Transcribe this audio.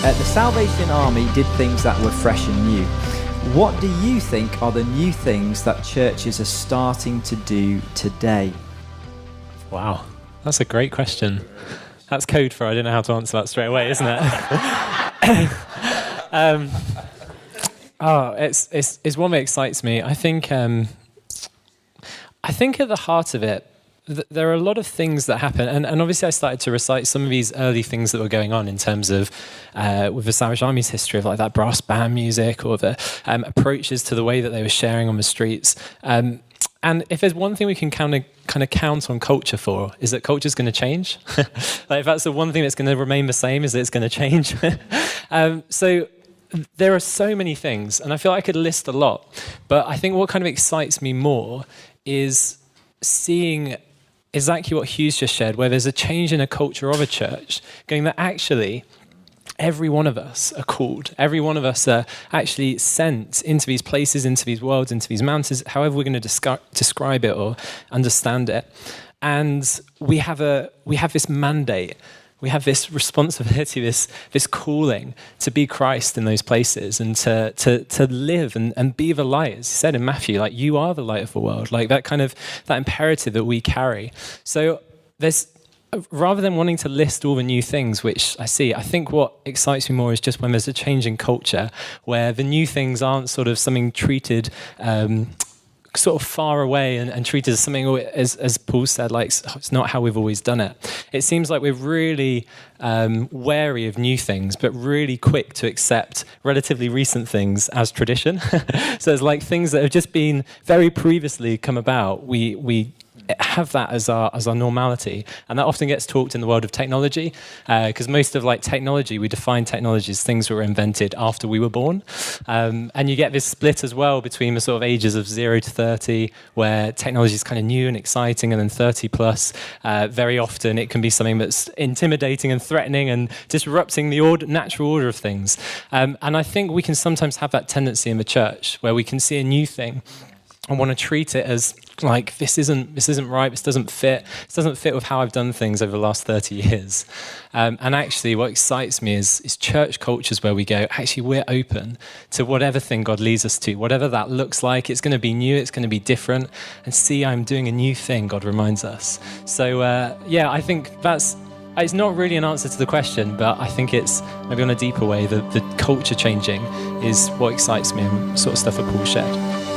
The Salvation Army did things that were fresh and new. What do you think are the new things that churches are starting to do today? Wow, that's a great question. That's code for I don't know how to answer that straight away, isn't it? It's one that excites me. I think at the heart of it, there are a lot of things that happen, and obviously I started to recite some of these early things that were going on in terms of with the Salvation Army's history of like that brass band music or the approaches to the way that they were sharing on the streets. And if there's one thing we can kind of count on culture for, is that culture's going to change. Like if that's the one thing that's going to remain the same, is that it's going to change. So there are so many things, and I feel like I could list a lot. But I think what kind of excites me more is seeing exactly what Hugh's just shared, where there's a change in a culture of a church, going that actually every one of us are called. Every one of us are actually sent into these places, into these worlds, into these mountains, however we're going to describe it or understand it. And we have this mandate. We have this responsibility, this calling to be Christ in those places and to live and be the light. As he said in Matthew, like you are the light of the world, like that imperative that we carry. So rather than wanting to list all the new things, which I think what excites me more is just when there's a change in culture where the new things aren't sort of something treated sort of far away and treated as something, as Paul said, like it's not how we've always done it. It seems like we're really wary of new things, but really quick to accept relatively recent things as tradition. So it's like things that have just been very previously come about. We have that as our normality, and that often gets talked in the world of technology, because most of like technology, we define technology as things that were invented after we were born, and you get this split as well between the sort of ages of 0 to 30, where technology is kind of new and exciting, and then 30 plus, very often it can be something that's intimidating and threatening and disrupting the natural order of things, and I think we can sometimes have that tendency in the church where we can see a new thing and want to treat it as like this isn't right, this doesn't fit with how I've done things over the last 30 years. And actually what excites me is church cultures where we go, actually we're open to whatever thing God leads us to, whatever that looks like. It's going to be new, it's going to be different, and see, I'm doing a new thing, God reminds us. So I think it's not really an answer to the question, but I think it's maybe on a deeper way, the culture changing is what excites me and sort of stuff that Paul shared.